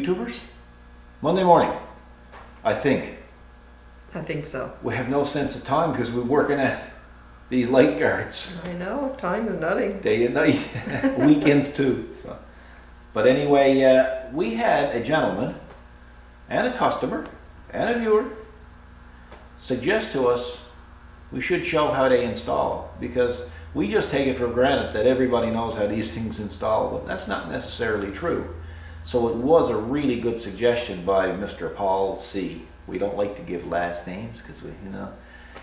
YouTubers? Monday morning, I think. I think so. We have no sense of time because we're working at these light guards. I know, time is nothing. Day and night, weekends too. So. But anyway, we had a gentleman and a customer and a viewer suggest to us we should show how they install, because we just take it for granted that everybody knows how these things install, but that's not necessarily true. So it was a really good suggestion by Mr. Paul C. We don't like to give last names because we,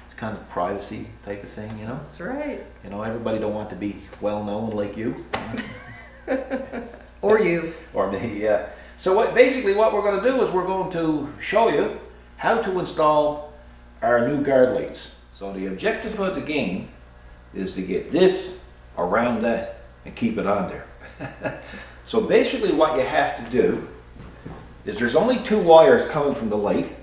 it's kind of privacy type of thing, That's right. Everybody don't want to be well known like you. Or you. Or me, yeah. So basically what we're going to do is we're going to show you how to install our new guard lights. So the objective of the game is to get this around that and keep it on there. So basically what you have to do is there's only 2 wires coming from the light,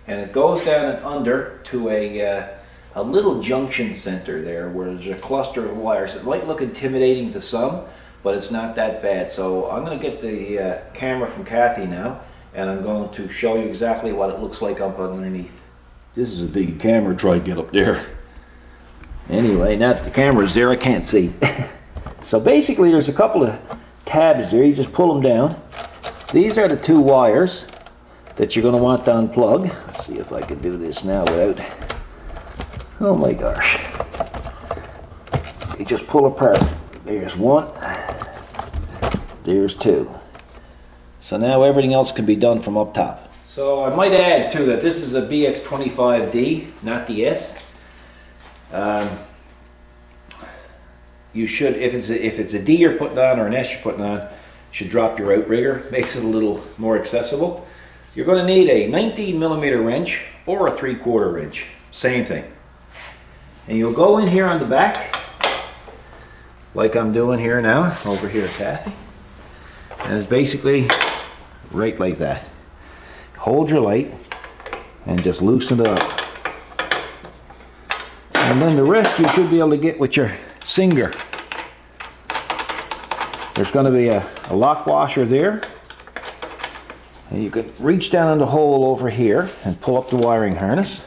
and it goes down and under to a little junction center there where there's a cluster of wires. It might look intimidating to some, but it's not that bad. So I'm going to get the camera from Kathy now, and I'm going to show you exactly what it looks like up underneath. This is a big camera, try to get up there. Anyway, now that the camera's there, I can't see. So basically there's a couple of tabs there, you just pull them down. These are the 2 wires that you're going to want to unplug. Let's see if I can do this now without... Oh my gosh. You just pull apart. There's 1. There's 2. So now everything else can be done from up top. So I might add too that this is a BX25D, not the S. You should, if it's a D you're putting on or an S you're putting on, you should drop your outrigger. Makes it a little more accessible. You're going to need a 19mm wrench or a 3/4 wrench. Same thing. And you'll go in here on the back, like I'm doing here now, over here, Kathy. And it's basically right like that. Hold your light and just loosen it up. And then the rest you should be able to get with your Singer. There's going to be a lock washer there. And you can reach down in the hole over here and pull up the wiring harness.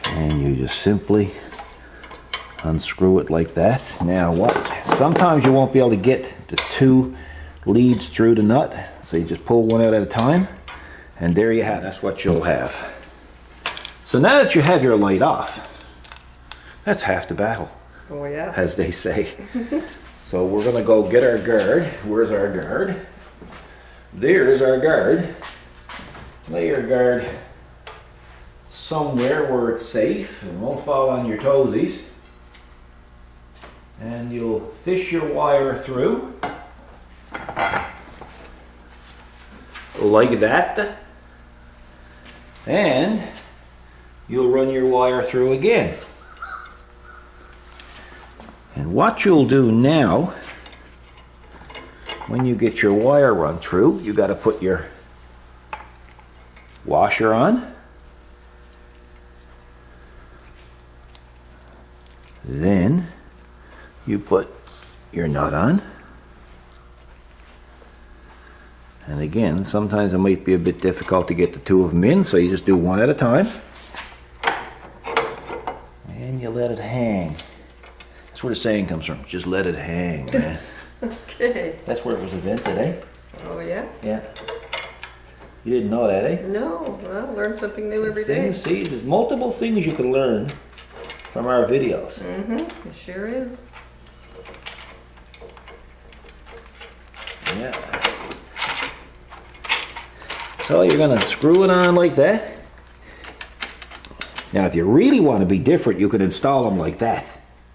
And you just simply unscrew it like that. Now what? Sometimes you won't be able to get the 2 leads through the nut, so you just pull one out at a time, and there you have it. That's what you'll have. So now that you have your light off, that's half the battle. Oh yeah. As they say. So we're going to go get our guard. Where's our guard? There's our guard. Lay your guard somewhere where it's safe and won't fall on your toesies. And you'll fish your wire through like that, and you'll run your wire through again. And what you'll do now, when you get your wire run through, you got to put your washer on. Then you put your nut on. And again, sometimes it might be a bit difficult to get the 2 of them in, so you just do one at a time. And you let it hang. That's where the saying comes from, just let it hang, man. Okay. That's where it was invented, eh? Oh yeah? Yeah. You didn't know that, eh? No, well, learn something new every day. See, there's multiple things you can learn from our videos. Mm-hmm, it sure is. Yeah. So you're going to screw it on like that. Now if you really want to be different, you can install them like that.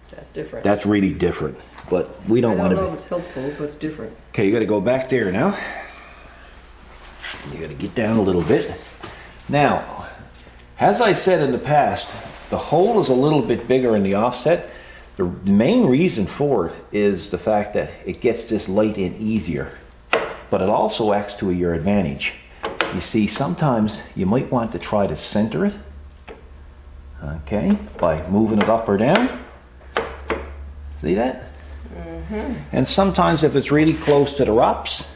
That's different. That's really different, but we don't want to I don't know be. if it's helpful, but it's different. Okay, you got to go back there now. You got to get down a little bit. Now, as I said in the past, the hole is a little bit bigger in the offset. The main reason for it is the fact that it gets this light in easier, but it also acts to your advantage. You see, sometimes you might want to try to center it, okay, by moving it up or down. See that? And sometimes if it's really close to the ROPS,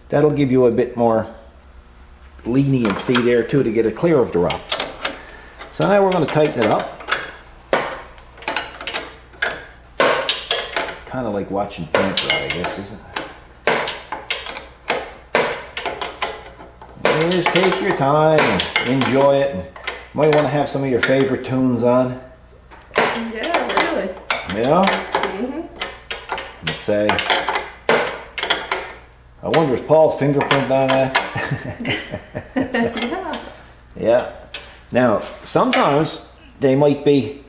that'll give you a bit more leniency there too to get it clear of the ROPS. So now we're going to tighten it up. Kind of like watching paint dry, I guess, isn't it? Just take your time and enjoy it. And you might want to have some of your favorite tunes on. Yeah, really. Yeah? And say, I wonder is Paul's fingerprint on that? Yeah. Yeah. Now, sometimes they might be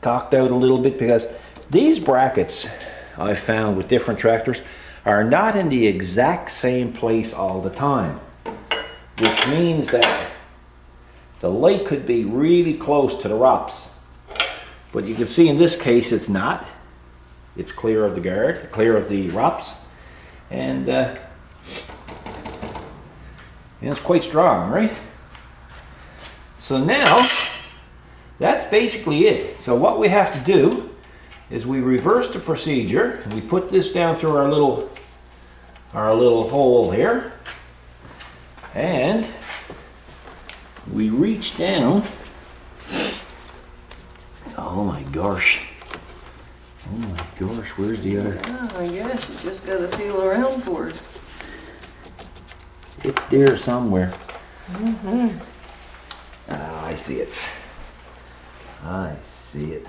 cocked out a little bit because these brackets I've found with different tractors are not in the exact same place all the time, which means that the light could be really close to the ROPS. But you can see in this case it's not. It's clear of the guard, clear of the ROPS, and it's quite strong, right? So now, that's basically it. So what we have to do is we reverse the procedure. We put this down through our little hole here, and we reach down. Oh my gosh. Oh my gosh, where's the other? Oh, I guess you just gotta feel around for it. It's there somewhere. Ah, I see it. I see it.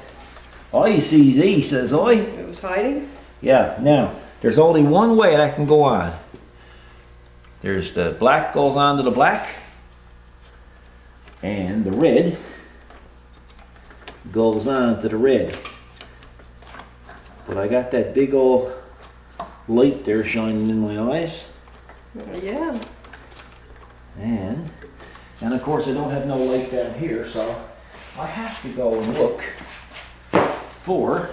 I sees E, says I. It was hiding? Yeah, now, there's only one way that can go on. There's the black goes on to the black, and the red goes on to the red. But I got that big old light there shining in my eyes. Yeah. And of course I don't have no light down here, so I have to go and look for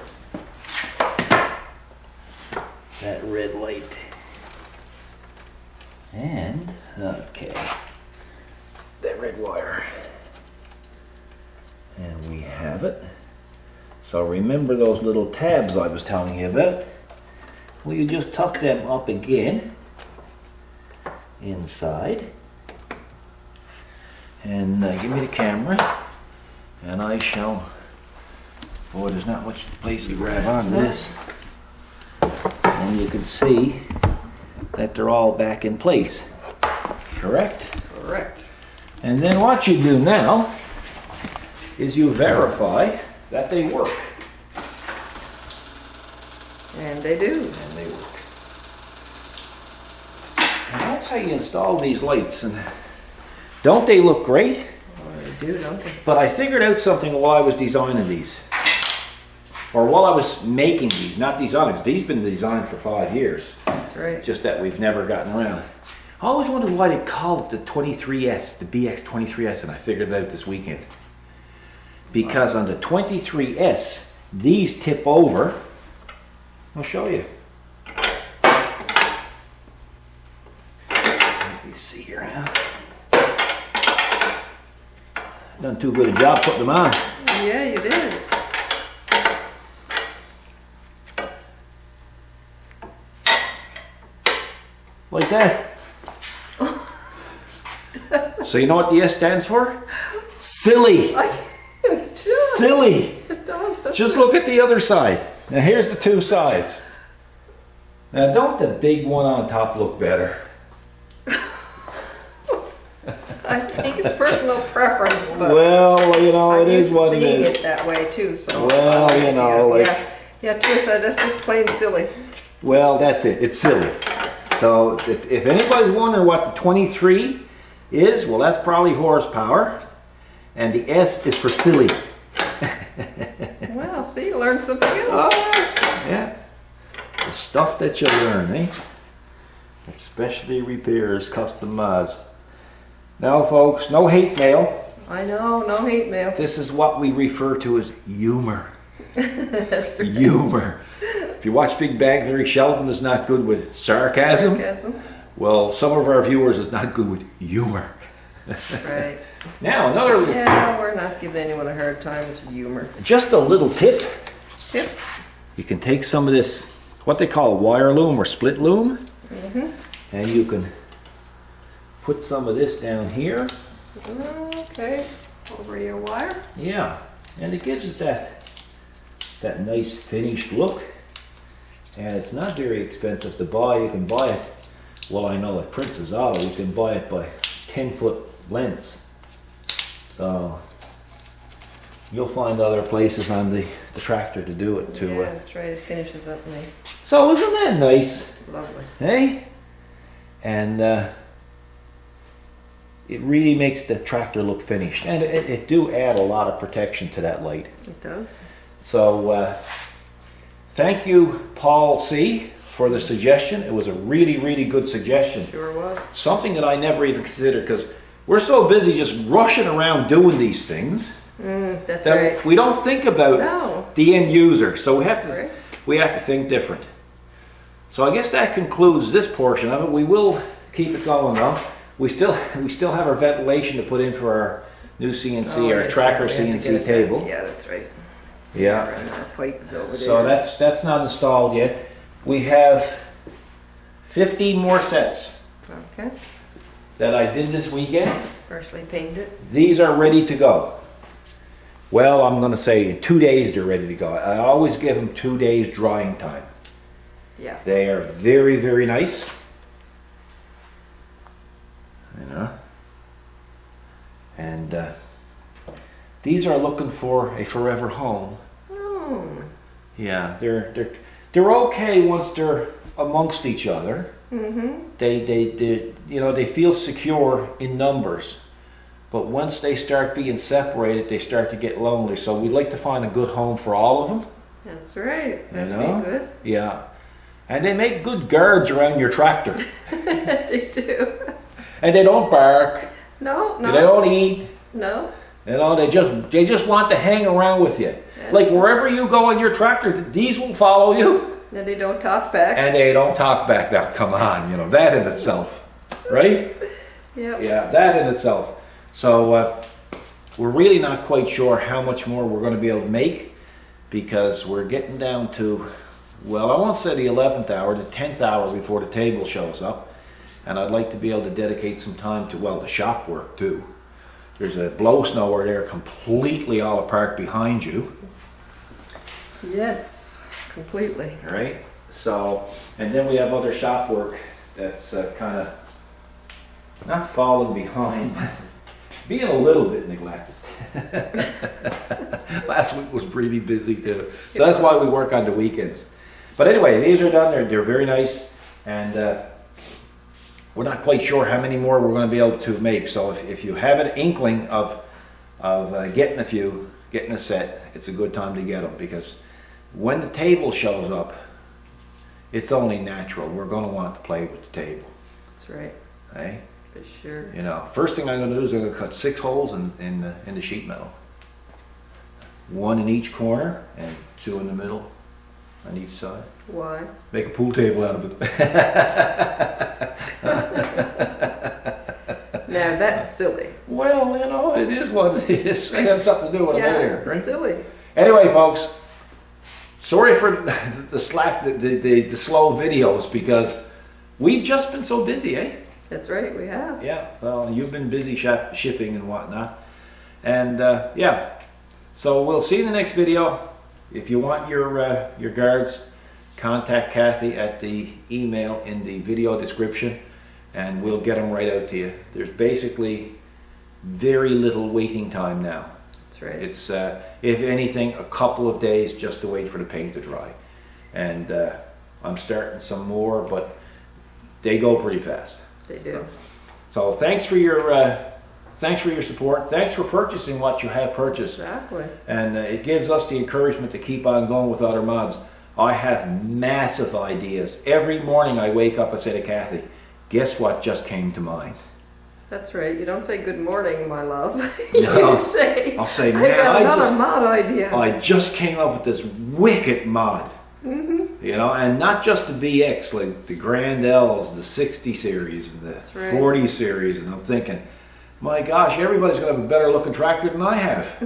that red light. And, okay, that red wire. And we have it. So remember those little tabs I was telling you about? Well, you just tuck them up again inside. And give me the camera, and I shall. Boy, there's not much place to grab onto this. And you can see that they're all back in place. Correct? Correct. And then what you do now is you verify that they work. And they do. And they work. And that's how you install these lights. And don't they look great? Oh, they do, don't they? But I figured out something while I was designing these. Or while I was making these, not designing. These have been designed for 5 years. That's right. Just that we've never gotten around. I always wondered why they called it the 23S, the BX23S, and I figured it out this weekend. Because on the 23S, these tip over. I'll show you. Let me see here now. Done too good a job putting them on. Yeah, you did. Like that. So you know what the S stands for? Silly. Silly. It does, Just look at the other side. Now here's the two sides. Now don't the big one on top look better? I think it's personal preference, but Well, you know, it is what it I'm used to is. seeing it that way too. So Well, you know, like- yeah, Trissa, that's just plain silly. Well, that's it. It's silly. So if anybody's wondering what the 23 is, well, that's probably horsepower. And the S is for silly. Well, see, you learned something else. Yeah. The stuff that you learn, eh? Specialty repairs, custom mods. Now, folks, no hate mail. I know, no hate mail. This is what we refer to as humor. That's right. Humor. If you watch Big Bang Theory, Sheldon is not good with sarcasm. Sarcasm. Well, some of our viewers is not good with humor. Right. Now, another, Yeah, we're not giving anyone a hard time. It's humor. just a little tip. Yep. You can take some of this, what they call a wire loom or split loom, and you can put some of this down here. Okay, over your wire. Yeah, and it gives it that nice finished look. And it's not very expensive to buy. You can buy it, well, I know at Princess Auto, you can buy it by 10-foot lengths. So you'll find other places on the tractor to do it too. Yeah, that's right. It finishes up nice. So isn't that nice? Lovely. Hey? And it really makes the tractor look finished. And it do add a lot of protection to that light. It does. So thank you, Paul C., for the suggestion. It was a really, really good suggestion. Sure was. Something that I never even considered, because we're so busy just rushing around doing these things That's that right. we don't think about No. the end user. So we have to Right. we have to think different. So I guess that concludes this portion of it. We will keep it going though. We still have our ventilation to put in for our new CNC, Oh, our yes, tracker yeah, we have to CNC get it table. back. Yeah, that's right. Yeah. And our pipe is over there. So that's not installed yet. We have 15 more sets Okay. that I did this weekend. Freshly painted. These are ready to go. Well, I'm going to say in 2 days they're ready to go. I always give them 2 days drying time. Yeah. They are very, very nice. You know. And these are looking for a forever home. Oh. Yeah, they're okay once they're amongst each other. They feel secure in numbers, but once they start being separated, they start to get lonely. So we'd like to find a good home for all of them. That's right. That'd know? be good. Yeah, and they make good guards around your tractor, They do. and they don't bark. No, They don't eat. no. You know, they just want to hang around with you. Like wherever you go in your tractor, these will follow you. And they don't talk back. And they don't talk back. Now, come on, that in itself, right? Yep. Yeah, that in itself. So we're really not quite sure how much more we're going to be able to make, because we're getting down to, well, I won't say the 11th hour, the 10th hour before the table shows up. And I'd like to be able to dedicate some time to, well, the shop work too. There's a blow snower there completely all apart behind you. Yes, completely. Right? So, and then we have other shop work that's kind of not falling behind, but being a little bit neglected. Last week was pretty busy too. So that's why we work on the weekends. But anyway, these are done. They're very nice. And we're not quite sure how many more we're going to be able to make. So if you have an inkling of getting a few, getting a set, it's a good time to get them, because when the table shows up, it's only natural. We're going to want to play with the table. That's right. Hey? For sure. First thing I'm going to do is I'm going to cut 6 holes in the sheet metal. 1 in each corner and 2 in the middle on each side. Why? Make a pool table out of it. Now that's silly. Well, it is what it is. I have something to do with it later, right? Silly. Anyway, folks, sorry for the slack, the slow videos, because we've just been so busy, eh? That's right, we have. Yeah, well, you've been busy shipping and whatnot. And yeah, so we'll see you in the next video. If you want your guards, contact Kathy at the email in the video description, and we'll get them right out to you. There's basically very little waiting time now. That's right. It's, if anything, a couple of days just to wait for the paint to dry. And I'm starting some more, but they go pretty fast. They do. So thanks for your support. Thanks for purchasing what you have purchased. Exactly. And it gives us the encouragement to keep on going with other mods. I have massive ideas. Every morning I wake up and say to Kathy, guess what just came to mind? That's right. You don't say good morning, my love. No. You say, I'll say, I've man, got another mod idea. I just came up with this wicked mod. And not just the BX, like the Grand L's, the 60 series, the right. 40 series, and I'm thinking, my gosh, everybody's going to have a better looking tractor than I have.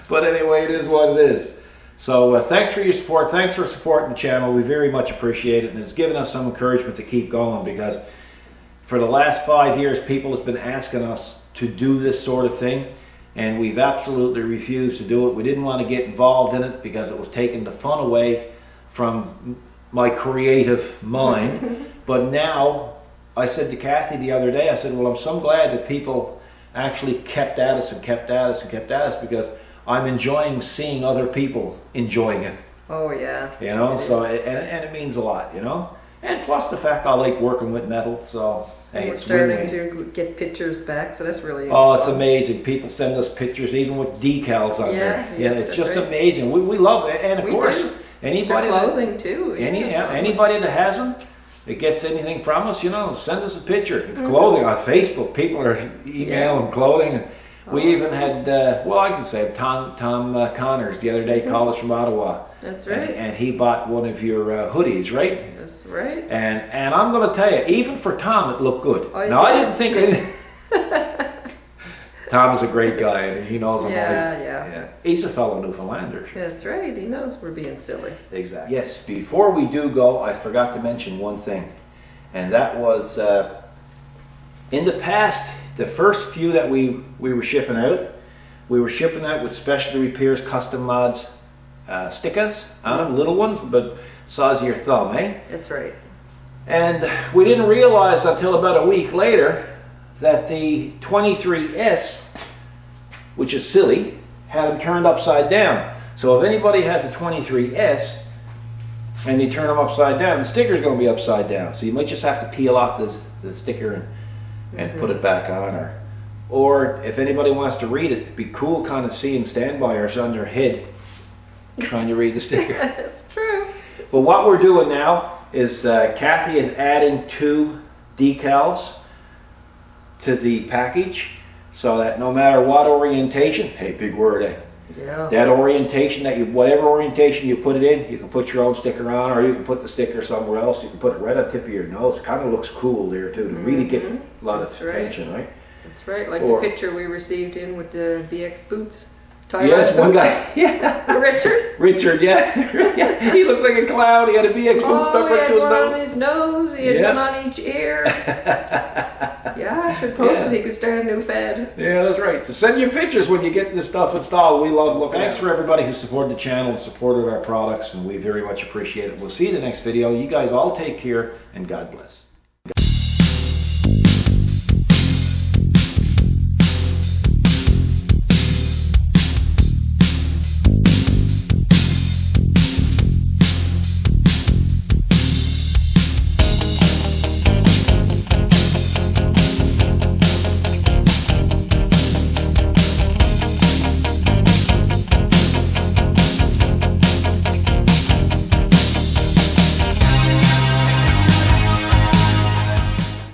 But anyway, it is what it is. So thanks for your support. Thanks for supporting the channel. We very much appreciate it, and it's given us some encouragement to keep going, because for the last 5 years, people have been asking us to do this sort of thing, and we've absolutely refused to do it. We didn't want to get involved in it because it was taking the fun away from my creative mind. But now, I said to Kathy the other day, I said, well, I'm so glad that people actually kept at us and kept at us and kept at us, because I'm enjoying seeing other people enjoying it. Oh yeah. You know, so and it means a lot, you know. And plus the fact I like working with metal, so And hey, we're it's starting win-win. to get pictures back, so that's really Oh, it's fun. amazing. People send us pictures, even with decals on there. Yeah, Yeah, yes, it's that's just right. amazing. We love it, and of We course, do. anybody Their that, clothing too. anybody that has them, that gets anything from us, you know, send us a picture. It's clothing on Facebook. People are emailing clothing. And we even had, well, I can say Tom Connors the other day called us from Ottawa. That's right. And he bought one of your hoodies, right? That's right. And I'm going to tell you, even for Tom, it looked good. Oh, it now, I did. didn't think it. Tom is a great guy, and he knows I'm Yeah. He's a fellow Newfoundlander. That's right. He knows we're being silly. Exactly. Yes, before we do go, I forgot to mention one thing. And that was, in the past, the first few that we were shipping out with Specialty Repairs Custom Mods stickers on them, little ones, but size of your thumb, eh? That's right. And we didn't realize until about a week later that the 23S, which is silly, had them turned upside down. So if anybody has a 23S and you turn them upside down, the sticker's going to be upside down. So you might just have to peel off the sticker and put it back on. Or if anybody wants to read it, it'd be cool kind of seeing standbyers on their head trying to read the sticker. That's true. But what we're doing now is Kathy is adding 2 decals to the package, so that no matter what orientation, hey, big word, eh? Yeah. That orientation whatever orientation you put it in, you can put your own sticker on, or you can put the sticker somewhere else. You can put it right on the tip of your nose. It kind of looks cool there too, to really get a lot of That's right. attention, right? That's right. Like Or- the picture we received in with the BX boots. Yes, one boots. guy, yeah. Richard. Yeah. He looked like a clown. He had a BX boot Oh, stuck he right had to his one on nose. his nose. He had Yeah. one on each ear. Yeah, I should post it. He could start a new fad. Yeah, that's right. So send your pictures when you get this stuff installed. We love looking. Thanks for everybody who supported the channel and supported our products, and we very much appreciate it. We'll see you in the next video. You guys all take care, and God bless.